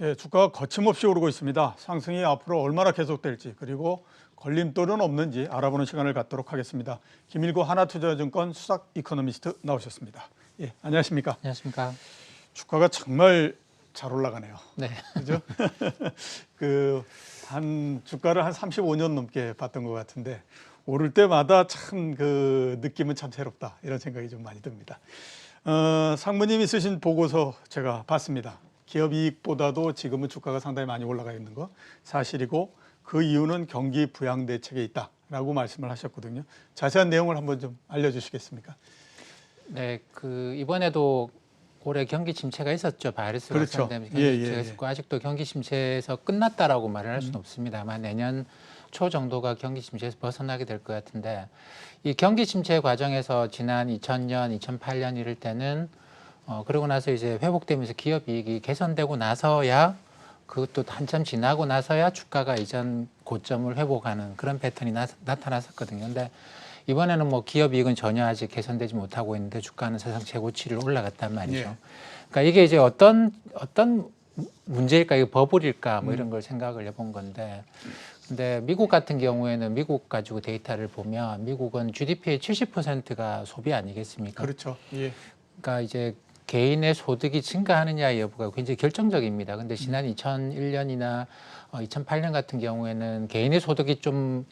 예, 주가가 거침없이 오르고 있습니다. 상승이 앞으로 얼마나 계속될지 그리고 걸림돌은 없는지 알아보는 시간을 갖도록 하겠습니다. 김일구 하나투자증권 수석 이코노미스트 나오셨습니다. 예, 안녕하십니까? 안녕하십니까? 주가가 정말 잘 올라가네요. 네. 그죠? 주가를 한 35년 넘게 봤던 것 같은데 오를 때마다 참 느낌은 참 새롭다 이런 생각이 좀 많이 듭니다. 상무님이 쓰신 보고서 제가 봤습니다. 기업 이익보다도 지금은 주가가 상당히 많이 올라가 있는 거 사실이고 그 이유는 경기 부양 대책에 있다라고 말씀을 하셨거든요. 자세한 내용을 한번 좀 알려주시겠습니까? 네, 이번에도 올해 경기 침체가 있었죠. 바이러스 그렇죠. 확산 때문에 경기 침체가 있었고 아직도 경기 침체에서 끝났다라고 말을 할 수는 없습니다만 내년 초 정도가 경기 침체에서 벗어나게 될 것 같은데 이 경기 침체 과정에서 지난 2000년, 2008년 이럴 때는 그러고 나서 이제 회복되면서 기업 이익이 개선되고 나서야 그것도 한참 지나고 나서야 주가가 이전 고점을 회복하는 그런 패턴이 나타났었거든요. 근데 이번에는 뭐 기업 이익은 전혀 아직 개선되지 못하고 있는데 주가는 사상 최고치를 올라갔단 말이죠. 예. 그러니까 이게 이제 어떤 문제일까, 이거 버블일까 뭐 이런 걸 생각을 해본 건데 근데 미국 같은 경우에는 미국 가지고 데이터를 보면 미국은 GDP의 70%가 소비 아니겠습니까? 그렇죠. 예. 그러니까 이제 개인의 소득이 증가하느냐 여부가 굉장히 결정적입니다. 근데 지난 2001년이나 2008년 같은 경우에는 개인의 소득이 좀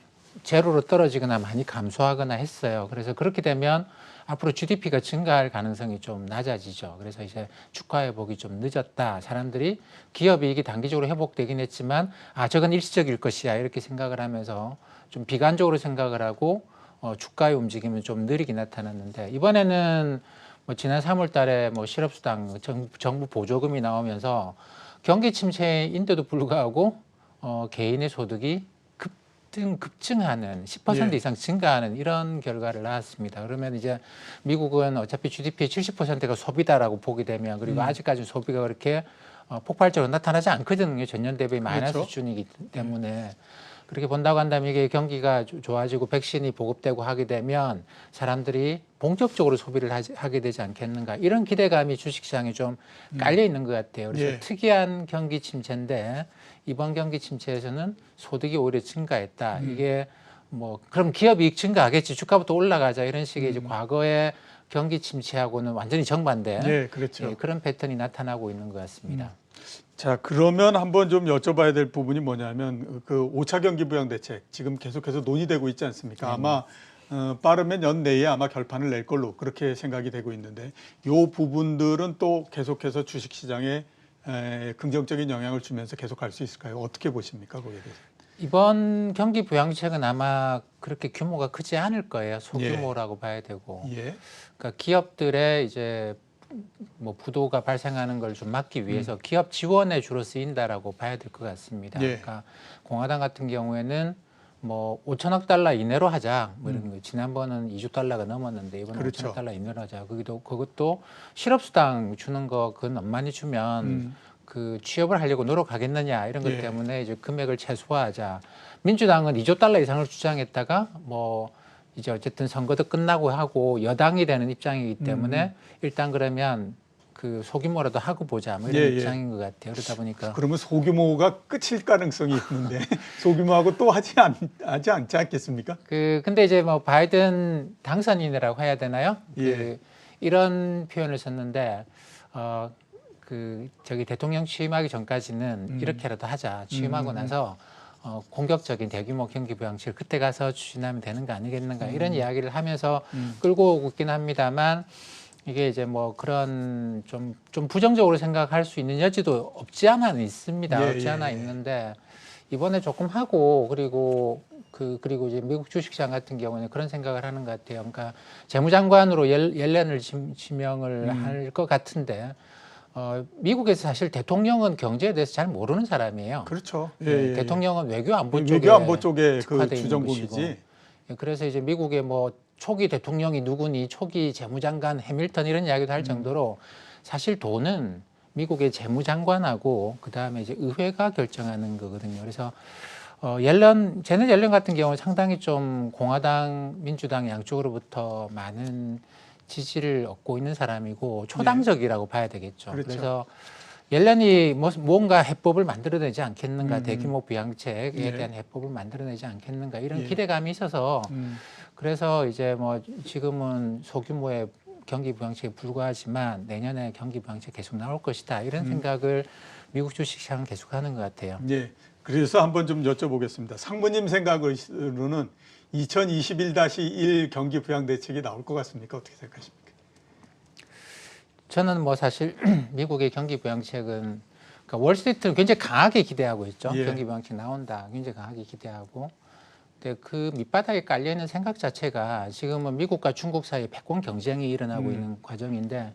제로로 떨어지거나 많이 감소하거나 했어요. 그래서 그렇게 되면 앞으로 GDP가 증가할 가능성이 좀 낮아지죠. 그래서 이제 주가 회복이 좀 늦었다. 사람들이 기업 이익이 단기적으로 회복되긴 했지만 저건 일시적일 것이야 이렇게 생각을 하면서 좀 비관적으로 생각을 하고 주가의 움직임은 좀 느리게 나타났는데 이번에는 뭐 지난 3월 달에 뭐 실업수당 정부 보조금이 나오면서 경기 침체인데도 불구하고 개인의 소득이 급증하는 10% 이상 증가하는 이런 결과를 낳았습니다. 그러면 이제 미국은 어차피 GDP의 70%가 소비다라고 보게 되면 그리고 아직까지 소비가 그렇게 폭발적으로 나타나지 않거든요. 전년 대비 마이너스 그렇죠. 수준이기 때문에 그렇게 본다고 한다면 이게 경기가 좋아지고 백신이 보급되고 하게 되면 사람들이 본격적으로 소비를 하게 되지 않겠는가 이런 기대감이 주식시장에 좀 깔려 있는 것 같아요. 그래서 특이한 경기 침체인데 이번 경기 침체에서는 소득이 오히려 증가했다. 이게 뭐 그럼 기업 이익 증가하겠지 주가부터 올라가자 이런 식의 이제 과거의 경기 침체하고는 완전히 정반대 그렇죠. 그런 패턴이 나타나고 있는 것 같습니다. 자, 그러면 한번 좀 여쭤봐야 될 부분이 뭐냐면 그 5차 경기 부양 대책 지금 계속해서 논의되고 있지 않습니까? 아마 빠르면 연내에 아마 결판을 낼 걸로 그렇게 생각이 되고 있는데 이 부분들은 또 계속해서 주식시장에 긍정적인 영향을 주면서 계속 갈 수 있을까요? 어떻게 보십니까? 거기에 대해서. 이번 경기 부양책은 아마 그렇게 규모가 크지 않을 거예요. 소규모라고 봐야 되고. 그러니까 기업들의 이제 뭐 부도가 발생하는 걸 좀 막기 위해서 기업 지원에 주로 쓰인다라고 봐야 될 것 같습니다. 그러니까 공화당 같은 경우에는 뭐 5천억 달러 이내로 하자. 뭐 이런 거. 지난번은 2조 달러가 넘었는데 이번에 그렇죠. 5천억 달러 이내로 하자. 그것도 실업수당 주는 거 그건 엄마니 주면 그 취업을 하려고 노력하겠느냐 이런 것 때문에 이제 금액을 최소화하자. 민주당은 2조 달러 이상을 주장했다가 뭐 이제 어쨌든 선거도 끝나고 하고 여당이 되는 입장이기 때문에 일단 그러면 그 소규모라도 하고 보자 뭐 이런 입장인 것 같아요. 그러다 보니까 그러면 소규모가 끝일 가능성이 있는데 소규모하고 또 하지 않지 않겠습니까? 근데 이제 뭐 바이든 당선인이라고 해야 되나요? 이런 표현을 썼는데 저기 대통령 취임하기 전까지는 이렇게라도 하자. 취임하고 나서 공격적인 대규모 경기 부양책을 그때 가서 추진하면 되는 거 아니겠는가 이런 이야기를 하면서 끌고 오고 있긴 합니다만 이게 이제 뭐 그런 좀 부정적으로 생각할 수 있는 여지도 없지 않아 있습니다. 없지 않아 있는데 이번에 조금 하고 그리고 이제 미국 주식시장 같은 경우는 그런 생각을 하는 것 같아요. 그러니까 재무장관으로 옐런을 지명을 할 것 같은데 미국에서 사실 대통령은 경제에 대해서 잘 모르는 사람이에요. 그렇죠. 대통령은 외교 안보 쪽에 그 주전공이지. 그래서 이제 미국의 뭐 초기 대통령이 누구니, 초기 재무장관 해밀턴 이런 이야기도 할 정도로 사실 돈은 미국의 재무장관하고 그 다음에 이제 의회가 결정하는 거거든요. 그래서 제넷 옐런 같은 경우는 상당히 좀 공화당, 민주당 양쪽으로부터 많은 지지를 얻고 있는 사람이고 초당적이라고 봐야 되겠죠. 그래서 연련이 뭔가 해법을 만들어내지 않겠는가, 대규모 부양책에 예. 대한 해법을 만들어내지 않겠는가 이런 예. 기대감이 있어서 음. 그래서 이제 뭐 지금은 소규모의 경기 부양책에 불과하지만 내년에 경기 부양책 계속 나올 것이다 이런 생각을 미국 주식시장은 계속하는 것 같아요. 예. 그래서 한번 좀 여쭤보겠습니다. 상무님 생각으로는 2021-1 경기 부양 대책이 나올 것 같습니까? 어떻게 생각하십니까? 저는 뭐 사실 미국의 경기 부양책은 그러니까 월스트리트는 굉장히 강하게 기대하고 있죠. 예. 경기 부양책 나온다. 굉장히 강하게 기대하고. 근데 그 밑바닥에 깔려 있는 생각 자체가 지금은 미국과 중국 사이에 패권 경쟁이 일어나고 있는 과정인데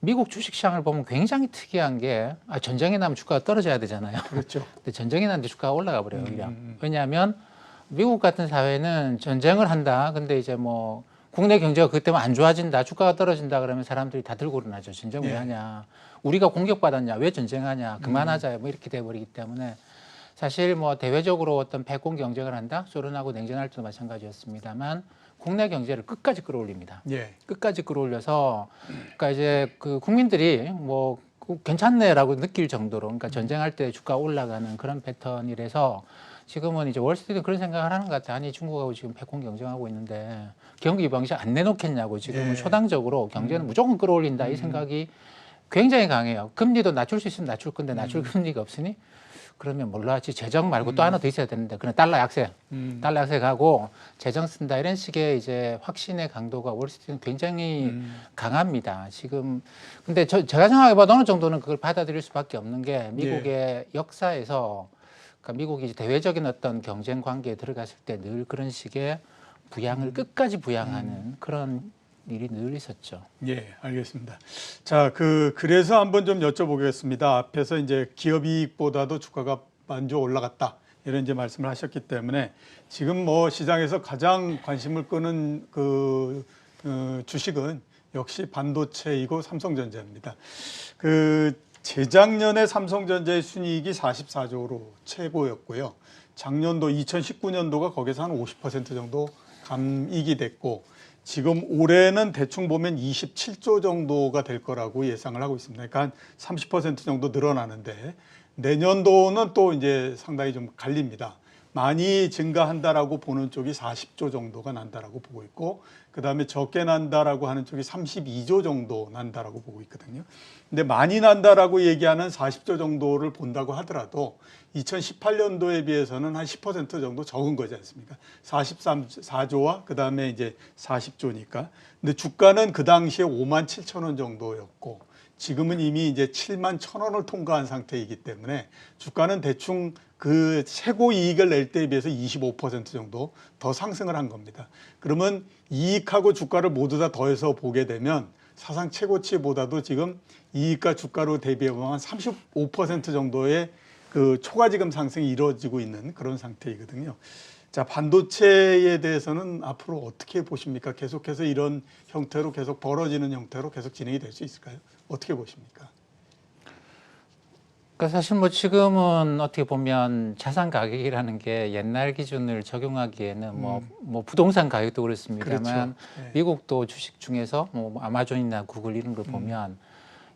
미국 주식시장을 보면 굉장히 특이한 게 전쟁이 나면 주가가 떨어져야 되잖아요. 그렇죠. 근데 전쟁이 났는데 주가가 올라가 버려요, 오히려. 왜냐하면 미국 같은 사회는 전쟁을 한다. 근데 이제 뭐 국내 경제가 그것 때문에 안 좋아진다. 주가가 떨어진다 그러면 사람들이 다 들고 일어나죠. 전쟁 왜 예. 하냐. 우리가 공격받았냐. 왜 전쟁하냐. 그만하자. 뭐 이렇게 돼버리기 때문에 사실 뭐 대외적으로 어떤 패권 경쟁을 한다. 소련하고 냉전할 때도 마찬가지였습니다만 국내 경제를 끝까지 끌어올립니다. 예. 끝까지 끌어올려서 그러니까 이제 그 국민들이 뭐 괜찮네라고 느낄 정도로 그러니까 전쟁할 때 주가 올라가는 그런 패턴이라서 지금은 이제 월스트리트는 그런 생각을 하는 것 같아요. 아니 중국하고 지금 패권 경쟁하고 있는데 경기 방식 안 내놓겠냐고 지금은 예. 초당적으로 경제는 무조건 끌어올린다 이 생각이 굉장히 강해요. 금리도 낮출 수 있으면 낮출 건데 낮출 금리가 없으니 그러면 몰라. 재정 말고 또 하나 더 있어야 되는데 그냥 달러 약세, 달러 약세 가고 재정 쓴다 이런 식의 이제 확신의 강도가 월스트리트는 굉장히 강합니다. 지금 근데 제가 생각해봐도 어느 정도는 그걸 받아들일 수밖에 없는 게 미국의 역사에서 그러니까 미국이 이제 대외적인 어떤 경쟁 관계에 들어갔을 때 늘 그런 식의 부양을 끝까지 부양하는 그런 일이 늘 있었죠. 예, 알겠습니다. 자, 그래서 한번 좀 여쭤보겠습니다. 앞에서 이제 기업 이익보다도 주가가 먼저 올라갔다. 이런 이제 말씀을 하셨기 때문에 지금 뭐 시장에서 가장 관심을 끄는 주식은 역시 반도체이고 삼성전자입니다. 재작년에 삼성전자의 순이익이 44조로 최고였고요. 작년도 2019년도가 거기서 한 50% 정도 감익이 됐고 지금 올해는 대충 보면 27조 정도가 될 거라고 예상을 하고 있습니다. 그러니까 한 30% 정도 늘어나는데 내년도는 또 이제 상당히 좀 갈립니다. 많이 증가한다라고 보는 쪽이 40조 정도가 난다라고 보고 있고 그다음에 적게 난다라고 하는 쪽이 32조 정도 난다라고 보고 있거든요. 근데 많이 난다라고 얘기하는 40조 정도를 본다고 하더라도 2018년도에 비해서는 한 10% 정도 적은 거지 않습니까? 44조와 그다음에 이제 40조니까. 근데 주가는 그 당시에 5만 7천 원 정도였고 지금은 이미 이제 7만 1천 원을 통과한 상태이기 때문에 주가는 대충 그 최고 이익을 낼 때에 비해서 25% 정도 더 상승을 한 겁니다. 그러면 이익하고 주가를 모두 다 더해서 보게 되면 사상 최고치보다도 지금 이익과 주가로 대비해보면 한 35% 정도의 그 초과지금 상승이 이루어지고 있는 그런 상태이거든요. 자, 반도체에 대해서는 앞으로 어떻게 보십니까? 계속해서 이런 형태로 계속 벌어지는 형태로 계속 진행이 될 수 있을까요? 어떻게 보십니까? 그러니까 사실 뭐 지금은 어떻게 보면 자산 가격이라는 게 옛날 기준을 적용하기에는 뭐 부동산 가격도 그렇습니다만 그렇죠. 네. 미국도 주식 중에서 뭐 아마존이나 구글 이런 걸 보면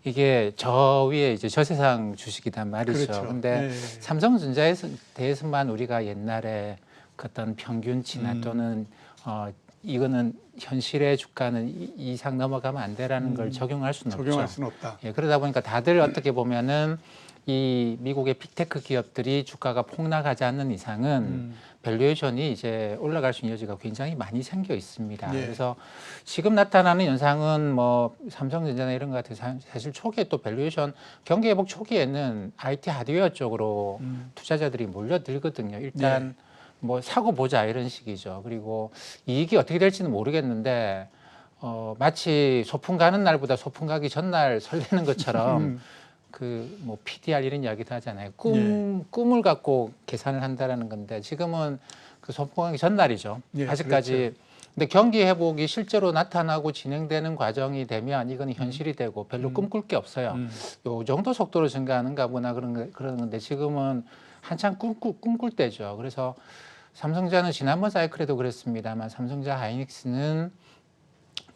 이게 저 위에 이제 저세상 주식이단 말이죠. 그렇죠. 근데 네. 삼성전자에 대해서만 우리가 옛날에 그 어떤 평균치나 또는 이거는 현실의 주가는 이 이상 넘어가면 안 돼라는 걸 적용할 수는 적용할 없죠. 수는 없다. 예, 그러다 보니까 다들 어떻게 보면은 이 미국의 빅테크 기업들이 주가가 폭락하지 않는 이상은 밸류에이션이 이제 올라갈 수 있는 여지가 굉장히 많이 생겨 있습니다. 예. 그래서 지금 나타나는 현상은 뭐 삼성전자나 이런 것 같아서 사실 초기에 또 밸류에이션 경기 회복 초기에는 IT 하드웨어 쪽으로 투자자들이 몰려들거든요. 일단 뭐 사고 보자 이런 식이죠. 그리고 이익이 어떻게 될지는 모르겠는데 마치 소풍 가는 날보다 소풍 가기 전날 설레는 것처럼 그 뭐 PDR 이런 이야기도 하잖아요. 꿈을 갖고 계산을 한다라는 건데 지금은 그 소풍 가기 전날이죠. 예, 아직까지. 그렇죠. 근데 경기 회복이 실제로 나타나고 진행되는 과정이 되면 이건 현실이 되고 별로 꿈꿀 게 없어요. 요 정도 속도로 증가하는가 보나 그런 건데 지금은 한참 꿈꿀 때죠. 그래서 삼성전자는 지난번 사이클에도 그랬습니다만 삼성전자 하이닉스는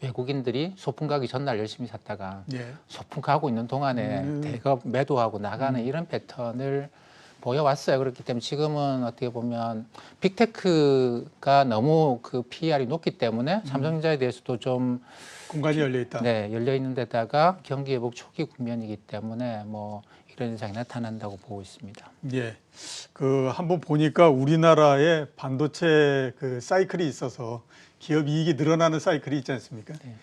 외국인들이 소풍 가기 전날 열심히 샀다가 예. 소풍 가고 있는 동안에 대거 매도하고 나가는 이런 패턴을 보여왔어요. 그렇기 때문에 지금은 어떻게 보면 빅테크가 너무 그 PER이 높기 때문에 삼성전자에 대해서도 좀 공간이 열려 있다. 네, 열려 있는 데다가 경기 회복 초기 국면이기 때문에 뭐 이런 현상이 나타난다고 보고 있습니다. 예. 그 한번 보니까 우리나라의 반도체 그 사이클이 있어서 기업 이익이 늘어나는 사이클이 있지 않습니까? 네.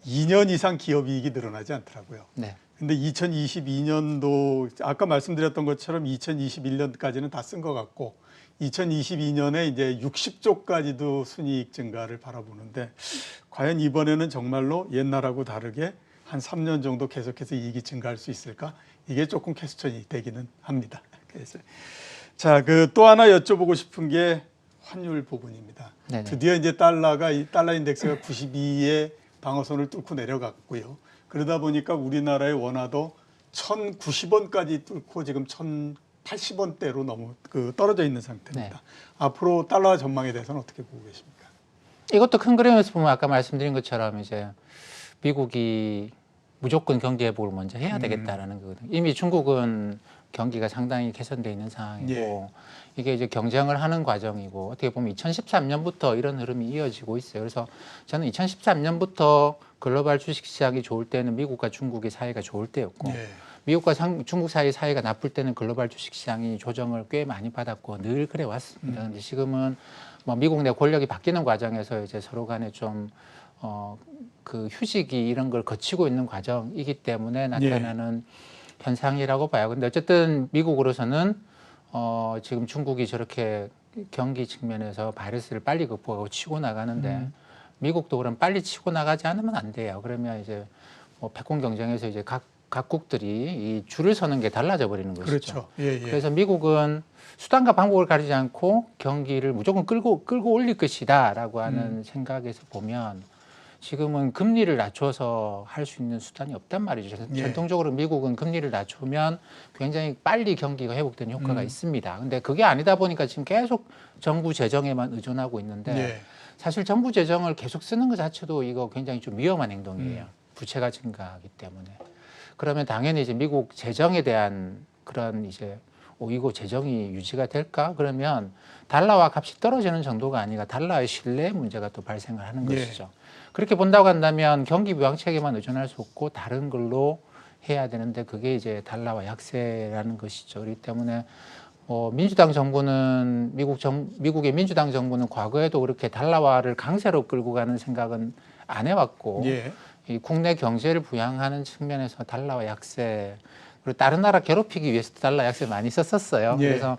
2년 이상 기업 이익이 늘어나지 않더라고요. 네. 근데 2022년도 아까 말씀드렸던 것처럼 2021년까지는 다 쓴 것 같고 2022년에 이제 60조까지도 순이익 증가를 바라보는데 과연 이번에는 정말로 옛날하고 다르게 한 3년 정도 계속해서 이익이 증가할 수 있을까? 이게 조금 퀘스천이 되기는 합니다. 그래서 자, 그 또 하나 여쭤보고 싶은 게 환율 부분입니다. 네네. 드디어 이제 달러 인덱스가 92의 방어선을 뚫고 내려갔고요. 그러다 보니까 우리나라의 원화도 1,090원까지 뚫고 지금 1,080원대로 너무 그 떨어져 있는 상태입니다. 네. 앞으로 달러 전망에 대해서는 어떻게 보고 계십니까? 이것도 큰 그림에서 보면 아까 말씀드린 것처럼 이제 미국이 무조건 경제 회복을 먼저 해야 되겠다라는 거거든요. 이미 중국은 경기가 상당히 개선되어 있는 상황이고 예. 이게 이제 경쟁을 하는 과정이고 어떻게 보면 2013년부터 이런 흐름이 이어지고 있어요. 그래서 저는 2013년부터 글로벌 주식시장이 좋을 때는 미국과 중국의 사이가 좋을 때였고 예. 미국과 중국 사이 사이가 나쁠 때는 글로벌 주식시장이 조정을 꽤 많이 받았고 늘 그래 왔습니다. 근데 지금은 뭐 미국 내 권력이 바뀌는 과정에서 이제 서로 간에 좀 그 휴식이 이런 걸 거치고 있는 과정이기 때문에 나타나는 현상이라고 봐요. 근데 어쨌든 미국으로서는 지금 중국이 저렇게 경기 측면에서 바이러스를 빨리 극복하고 치고 나가는데 미국도 그럼 빨리 치고 나가지 않으면 안 돼요. 그러면 이제 뭐 패권 경쟁에서 이제 각국들이 이 줄을 서는 게 달라져 버리는 것이죠. 그렇죠. 예, 예. 그래서 미국은 수단과 방법을 가리지 않고 경기를 무조건 끌고 올릴 것이다라고 하는 생각에서 보면 지금은 금리를 낮춰서 할 수 있는 수단이 없단 말이죠. 예. 전통적으로 미국은 금리를 낮추면 굉장히 빨리 경기가 회복되는 효과가 있습니다. 근데 그게 아니다 보니까 지금 계속 정부 재정에만 의존하고 있는데 예. 사실 정부 재정을 계속 쓰는 것 자체도 이거 굉장히 좀 위험한 행동이에요. 부채가 증가하기 때문에. 그러면 당연히 이제 미국 재정에 대한 그런 이제 이거 재정이 유지가 될까? 그러면 달러와 값이 떨어지는 정도가 아니라 달러의 신뢰 문제가 또 발생을 하는 것이죠. 그렇게 본다고 한다면 경기 부양책에만 의존할 수 없고 다른 걸로 해야 되는데 그게 이제 달러와 약세라는 것이죠. 그렇기 때문에 민주당 정부는 미국의 민주당 정부는 과거에도 그렇게 달러화를 강세로 끌고 가는 생각은 안 해왔고 예. 이 국내 경제를 부양하는 측면에서 달러와 약세 그리고 다른 나라 괴롭히기 위해서 달러 약세 많이 썼었어요. 예. 그래서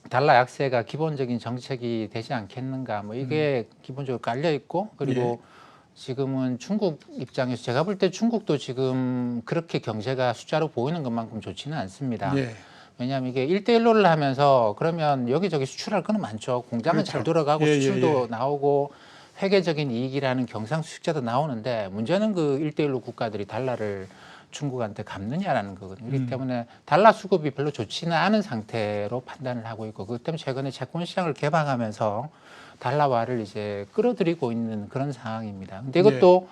달러 약세가 기본적인 정책이 되지 않겠는가 뭐 이게 기본적으로 깔려 있고 그리고 지금은 중국 입장에서 제가 볼 때 중국도 지금 그렇게 경제가 숫자로 보이는 것만큼 좋지는 않습니다. 예. 왜냐하면 이게 1대1로를 하면서 그러면 여기저기 수출할 거는 많죠. 공장은 그렇죠. 잘 돌아가고 예, 수출도 예. 나오고 회계적인 이익이라는 경상수익자도 나오는데 문제는 그 1대1로 국가들이 달러를 중국한테 갚느냐라는 거거든요. 그렇기 때문에 달러 수급이 별로 좋지는 않은 상태로 판단을 하고 있고 그것 때문에 최근에 채권 시장을 개방하면서 달러화를 이제 끌어들이고 있는 그런 상황입니다. 근데 이것도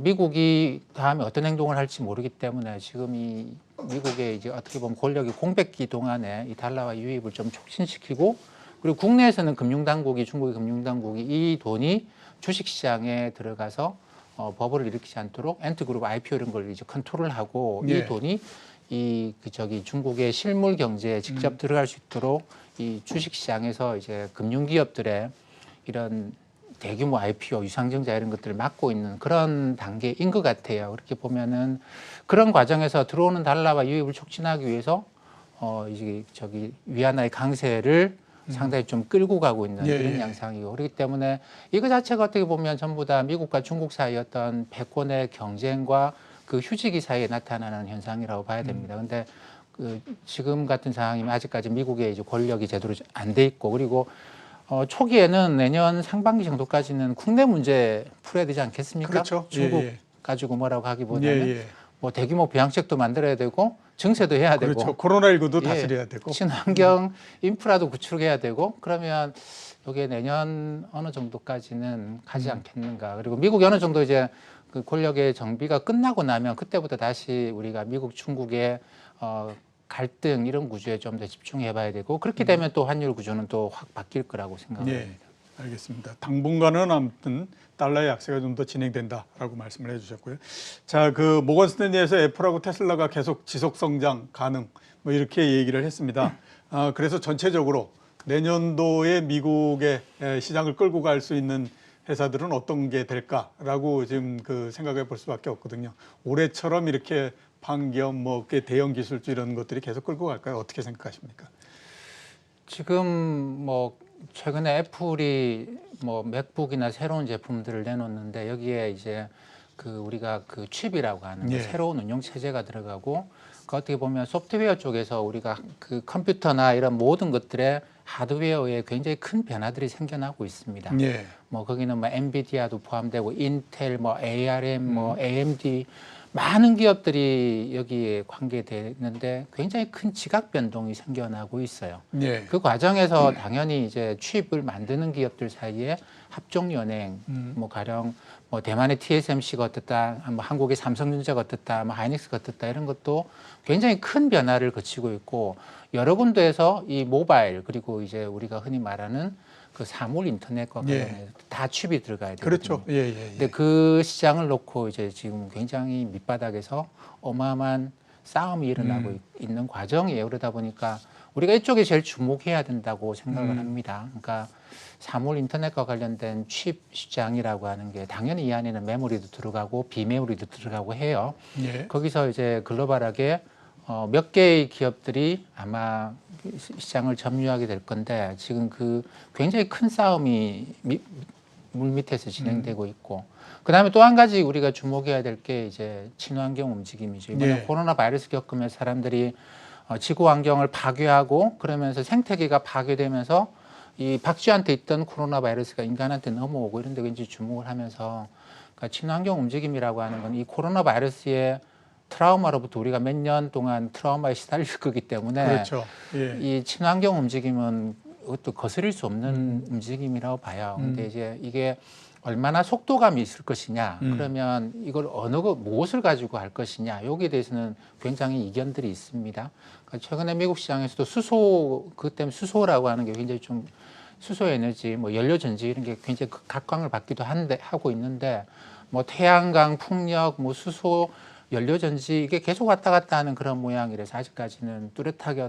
미국이 다음에 어떤 행동을 할지 모르기 때문에 지금 이 미국의 이제 어떻게 보면 권력이 공백기 동안에 이 달러화 유입을 좀 촉진시키고 그리고 국내에서는 중국의 금융당국이 이 돈이 주식시장에 들어가서 버블을 일으키지 않도록 엔트그룹 IPO 이런 걸 이제 컨트롤하고 이 돈이 중국의 실물 경제에 직접 들어갈 수 있도록 이 주식시장에서 이제 금융기업들의 이런 대규모 IPO, 유상증자 이런 것들을 막고 있는 그런 단계인 것 같아요. 그렇게 보면은 그런 과정에서 들어오는 달러와 유입을 촉진하기 위해서 이제 위안화의 강세를 상당히 좀 끌고 가고 있는 이런 양상이고 그렇기 때문에 이거 자체가 어떻게 보면 전부 다 미국과 중국 사이 어떤 패권의 경쟁과 그 휴지기 사이에 나타나는 현상이라고 봐야 됩니다. 근데 그 지금 같은 상황이면 아직까지 미국의 이제 권력이 제대로 안 돼 있고 그리고 초기에는 내년 상반기 정도까지는 국내 문제 풀어야 되지 않겠습니까? 그렇죠. 중국 가지고 뭐라고 하기보다는 뭐 대규모 부양책도 만들어야 되고 증세도 해야 그렇죠. 되고 코로나19도 예, 다스려야 되고. 친환경 인프라도 구축해야 되고 그러면 이게 내년 어느 정도까지는 가지 않겠는가. 그리고 미국이 어느 정도 이제 그 권력의 정비가 끝나고 나면 그때부터 다시 우리가 미국, 중국의 갈등 이런 구조에 좀 더 집중해봐야 되고 그렇게 되면 또 환율 구조는 또 확 바뀔 거라고 생각합니다. 네, 알겠습니다. 당분간은 아무튼 달러의 약세가 좀 더 진행된다라고 말씀을 해주셨고요. 자, 그 모건 스탠리에서 애플하고 테슬라가 계속 지속 성장 가능 뭐 이렇게 얘기를 했습니다. 그래서 전체적으로 내년도에 미국의 시장을 끌고 갈 수 있는 회사들은 어떤 게 될까라고 지금 그 생각해 볼 수밖에 없거든요. 올해처럼 이렇게 판기업, 뭐 대형 기술주 이런 것들이 계속 끌고 갈까요? 어떻게 생각하십니까? 지금 뭐 최근에 애플이 뭐 맥북이나 새로운 제품들을 내놓는데 여기에 이제 그 우리가 그 칩이라고 하는 그 예. 새로운 운영 체제가 들어가고 그 어떻게 보면 소프트웨어 쪽에서 우리가 그 컴퓨터나 이런 모든 것들의 하드웨어에 굉장히 큰 변화들이 생겨나고 있습니다. 예. 뭐 거기는 뭐 엔비디아도 포함되고 인텔, 뭐 ARM, 뭐 AMD 많은 기업들이 여기에 관계되는데 굉장히 큰 지각 변동이 생겨나고 있어요. 예. 그 과정에서 당연히 이제 칩을 만드는 기업들 사이에 합종연행, 뭐 가령 뭐 대만의 TSMC가 어떻다, 뭐 한국의 삼성전자가 어떻다, 뭐 하이닉스가 어떻다 이런 것도 굉장히 큰 변화를 거치고 있고 여러 군데에서 이 모바일 그리고 이제 우리가 흔히 말하는 그 사물 인터넷과 관련해서 다 칩이 들어가야 되거든요. 그렇죠. 예, 예, 예. 근데 그 시장을 놓고 이제 지금 굉장히 밑바닥에서 어마어마한 싸움이 일어나고 있는 과정이에요. 그러다 보니까 우리가 이쪽에 제일 주목해야 된다고 생각을 합니다. 그러니까 사물 인터넷과 관련된 칩 시장이라고 하는 게 당연히 이 안에는 메모리도 들어가고 비메모리도 들어가고 해요. 예. 거기서 이제 글로벌하게 몇 개의 기업들이 아마 시장을 점유하게 될 건데 지금 그 굉장히 큰 싸움이 물 밑에서 진행되고 있고 그다음에 또 한 가지 우리가 주목해야 될 게 이제 친환경 움직임이죠. 이번에 예. 코로나 바이러스 겪으면서 사람들이 지구 환경을 파괴하고 그러면서 생태계가 파괴되면서 이 박쥐한테 있던 코로나 바이러스가 인간한테 넘어오고 이런 데 굉장히 주목을 하면서 그러니까 친환경 움직임이라고 하는 건 이 코로나 바이러스의 트라우마로부터 우리가 몇 년 동안 트라우마에 시달릴 거기 때문에 그렇죠. 예. 이 친환경 움직임은 그것도 거스릴 수 없는 움직임이라고 봐요. 근데 이제 이게 얼마나 속도감이 있을 것이냐, 그러면 이걸 무엇을 가지고 할 것이냐, 여기에 대해서는 굉장히 이견들이 있습니다. 그러니까 최근에 미국 시장에서도 그 때문에 수소라고 하는 게 굉장히 좀 수소 에너지, 뭐 연료 전지 이런 게 굉장히 각광을 받기도 하고 있는데, 뭐 태양광, 풍력, 뭐 수소, 연료 전지 이게 계속 왔다 갔다 하는 그런 모양이라서 아직까지는 뚜렷하게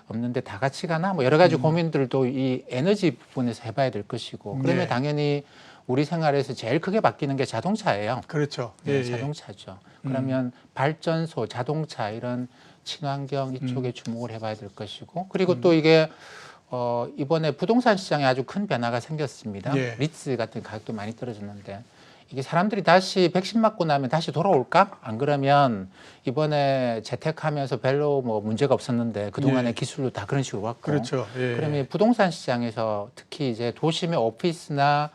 없는데 다 같이 가나 뭐 여러 가지 고민들도 이 에너지 부분에서 해봐야 될 것이고 그러면 네. 당연히 우리 생활에서 제일 크게 바뀌는 게 자동차예요. 그렇죠. 네, 예, 예. 자동차죠. 그러면 발전소, 자동차 이런 친환경 이쪽에 주목을 해봐야 될 것이고 그리고 또 이게 이번에 부동산 시장에 아주 큰 변화가 생겼습니다. 예. 리츠 같은 가격도 많이 떨어졌는데 이게 사람들이 다시 백신 맞고 나면 다시 돌아올까? 안 그러면 이번에 재택하면서 별로 뭐 문제가 없었는데 그동안의 예. 기술로 다 그런 식으로 왔고 그렇죠. 예. 그러면 부동산 시장에서 특히 이제 도심의 오피스나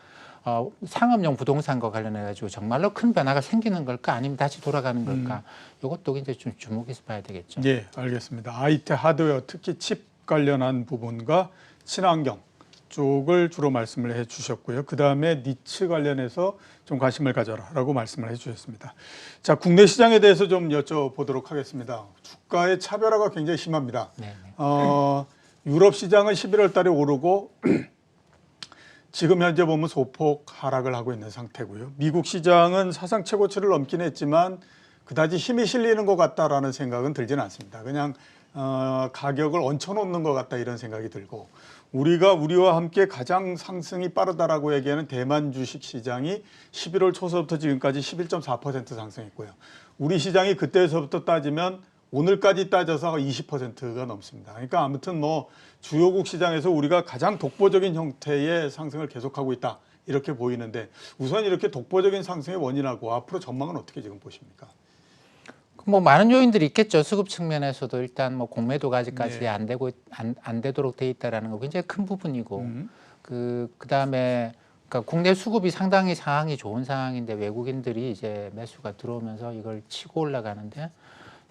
상업용 부동산과 관련해 가지고 정말로 큰 변화가 생기는 걸까 아니면 다시 돌아가는 걸까 이것도 굉장히 좀 주목해서 봐야 되겠죠. 예, 알겠습니다. IT 하드웨어 특히 칩 관련한 부분과 친환경 쪽을 주로 말씀을 해 주셨고요. 그다음에 니치 관련해서 좀 관심을 가져라라고 말씀을 해 주셨습니다. 자, 국내 시장에 대해서 좀 여쭤보도록 하겠습니다. 주가의 차별화가 굉장히 심합니다. 네. 유럽 시장은 11월 달에 오르고 지금 현재 보면 소폭 하락을 하고 있는 상태고요. 미국 시장은 사상 최고치를 넘긴 했지만 그다지 힘이 실리는 것 같다라는 생각은 들지는 않습니다. 그냥 가격을 얹혀놓는 것 같다 이런 생각이 들고 우리와 함께 가장 상승이 빠르다라고 얘기하는 대만 주식 시장이 11월 초서부터 지금까지 11.4% 상승했고요. 우리 시장이 그때서부터 따지면 오늘까지 따져서 20%가 넘습니다. 그러니까 아무튼 뭐 주요국 시장에서 우리가 가장 독보적인 형태의 상승을 계속하고 있다 이렇게 보이는데 우선 이렇게 독보적인 상승의 원인하고 앞으로 전망은 어떻게 지금 보십니까? 뭐 많은 요인들이 있겠죠. 수급 측면에서도 일단 뭐 공매도가 아직까지 네. 안 되도록 돼 있다라는 거 굉장히 큰 부분이고 그다음에 그러니까 국내 수급이 상당히 상황이 좋은 상황인데 외국인들이 이제 매수가 들어오면서 이걸 치고 올라가는데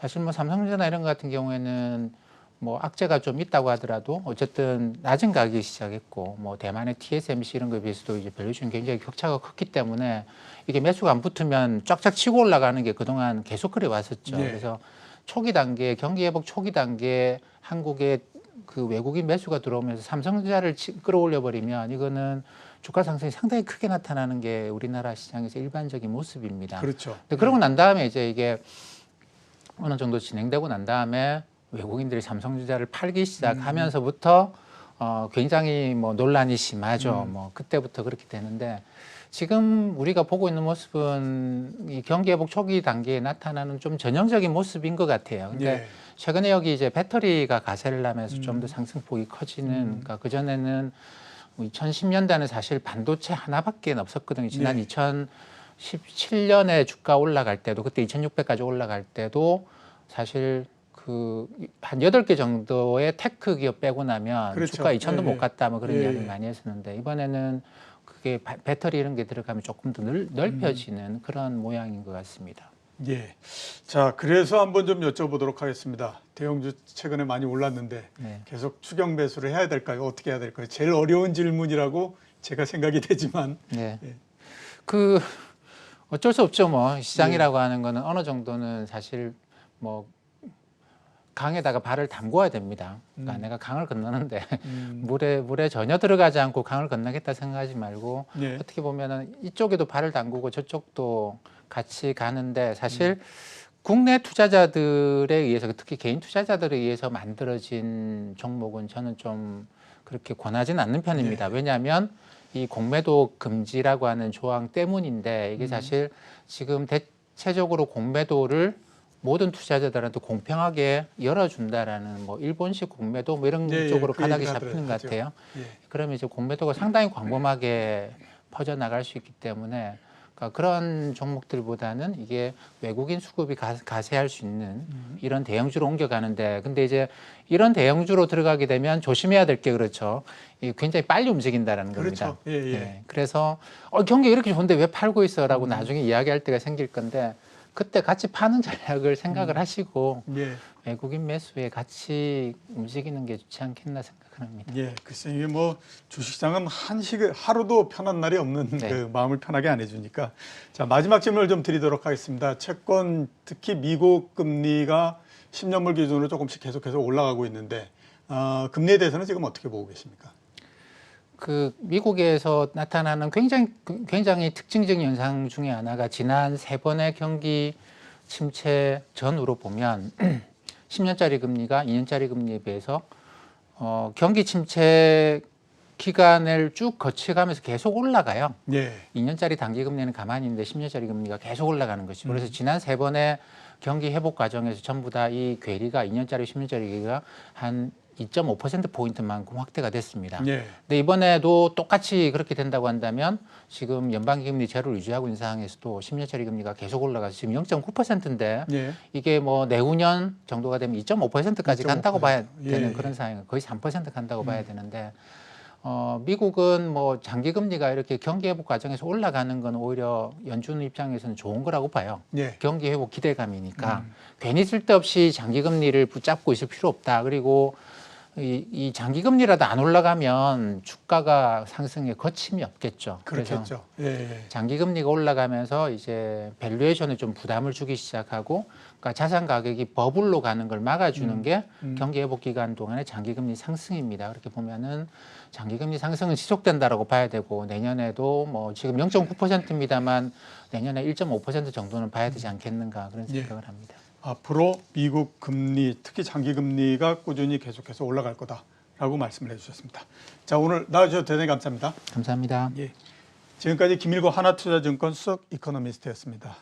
사실 뭐 삼성전자 이런 것 같은 경우에는 뭐 악재가 좀 있다고 하더라도 어쨌든 낮은 가격이 시작했고 뭐 대만의 TSMC 이런 거에 비해서도 이제 밸류에이션 굉장히 격차가 컸기 때문에 이게 매수가 안 붙으면 쫙쫙 치고 올라가는 게 그동안 계속 그래 왔었죠. 예. 그래서 초기 단계 경기 회복 초기 단계에 한국에 그 외국인 매수가 들어오면서 삼성전자를 끌어올려 버리면 이거는 주가 상승이 상당히 크게 나타나는 게 우리나라 시장에서 일반적인 모습입니다. 그렇죠. 근데 그러고 난 다음에 이제 이게 어느 정도 진행되고 난 다음에 외국인들이 삼성전자를 팔기 시작하면서부터 굉장히 뭐 논란이 심하죠. 뭐 그때부터 그렇게 되는데 지금 우리가 보고 있는 모습은 이 경기 회복 초기 단계에 나타나는 좀 전형적인 모습인 것 같아요. 근데 예. 최근에 여기 이제 배터리가 가세를 하면서 좀 더 상승폭이 커지는, 그러니까 그전에는 2010년대는 사실 반도체 하나밖에 없었거든요. 지난 예. 2017년에 주가 올라갈 때도 그때 2600까지 올라갈 때도 사실 그 한 8개 정도의 테크 기업 빼고 나면 그렇죠. 주가 2000도 예, 못 예. 갔다 뭐 그런 예, 이야기를 예. 많이 했었는데 이번에는 그게 배터리 이런 게 들어가면 조금 더 넓혀지는 그런 모양인 것 같습니다. 예. 자, 그래서 한번 좀 여쭤보도록 하겠습니다. 대형주 최근에 많이 올랐는데 네. 계속 추경 매수를 해야 될까요? 어떻게 해야 될까요? 제일 어려운 질문이라고 제가 생각이 되지만 네. 예. 그 어쩔 수 없죠. 뭐 시장이라고 하는 거는 어느 정도는 사실 뭐 강에다가 발을 담궈야 됩니다. 그러니까 내가 강을 건너는데 물에 전혀 들어가지 않고 강을 건너겠다 생각하지 말고 예. 어떻게 보면은 이쪽에도 발을 담그고 저쪽도 같이 가는데 사실 국내 투자자들에 의해서 특히 개인 투자자들에 의해서 만들어진 종목은 저는 좀 그렇게 권하지는 않는 편입니다. 왜냐하면 이 공매도 금지라고 하는 조항 때문인데 이게 사실 지금 대체적으로 공매도를 모든 투자자들한테 공평하게 열어준다라는 뭐 일본식 공매도 뭐 이런 예, 쪽으로 그 가닥이 얘기 잡히는 것 하죠. 같아요. 예. 그러면 이제 공매도가 상당히 광범하게 퍼져나갈 수 있기 때문에 그러니까 그런 종목들보다는 이게 외국인 수급이 가세할 수 있는 이런 대형주로 옮겨가는데 근데 이제 이런 대형주로 들어가게 되면 조심해야 될 게 그렇죠. 이 굉장히 빨리 움직인다라는 겁니다. 그렇죠. 예, 예. 네. 그래서 경기 이렇게 좋은데 왜 팔고 있어라고 나중에 이야기할 때가 생길 건데 그때 같이 파는 전략을 생각을 하시고 예. 외국인 매수에 같이 움직이는 게 좋지 않겠나 생각을 합니다. 예, 글쎄 이게 뭐 주식시장은 하루도 편한 날이 없는 네. 그 마음을 편하게 안 해주니까 자 마지막 질문을 좀 드리도록 하겠습니다. 채권 특히 미국 금리가 10년물 기준으로 조금씩 계속해서 올라가고 있는데 금리에 대해서는 지금 어떻게 보고 계십니까? 그 미국에서 나타나는 굉장히 특징적인 현상 중에 하나가 지난 3번의 경기 침체 전후로 보면 10년짜리 금리가 2년짜리 금리에 비해서 경기 침체 기간을 쭉 거쳐가면서 계속 올라가요. 예. 2년짜리 단기 금리는 가만히 있는데 10년짜리 금리가 계속 올라가는 것이죠. 그래서 지난 3번의 경기 회복 과정에서 전부 다 이 괴리가 2년짜리, 10년짜리 괴리가 한 2.5%포인트만큼 확대가 됐습니다. 예. 근데 이번에도 똑같이 그렇게 된다고 한다면 지금 연방기 금리 제로를 유지하고 있는 상황에서도 10년짜리 금리가 계속 올라가서 지금 0.9%인데 예. 이게 뭐 내후년 정도가 되면 2.5%까지 간다고 봐야 되는 예, 그런 상황이에요. 거의 3% 간다고 봐야 되는데 미국은 뭐 장기 금리가 이렇게 경기 회복 과정에서 올라가는 건 오히려 연준 입장에서는 좋은 거라고 봐요. 예. 경기 회복 기대감이니까 괜히 쓸데없이 장기 금리를 붙잡고 있을 필요 없다. 그리고 이 장기 금리라도 안 올라가면 주가가 상승에 거침이 없겠죠. 그래서 그렇겠죠. 예. 장기 금리가 올라가면서 이제 밸류에이션에 좀 부담을 주기 시작하고 그러니까 자산 가격이 버블로 가는 걸 막아주는 게 경기 회복 기간 동안의 장기 금리 상승입니다. 그렇게 보면은 장기 금리 상승은 지속된다라고 봐야 되고 내년에도 뭐 지금 0.9%입니다만 내년에 1.5% 정도는 봐야 되지 않겠는가 그런 생각을 합니다. 앞으로 미국 금리, 특히 장기 금리가 꾸준히 계속해서 올라갈 거다라고 말씀을 해주셨습니다. 자, 오늘 나와주셔서 대단히 감사합니다. 감사합니다. 예. 지금까지 김일고 하나투자증권 수석 이코노미스트였습니다.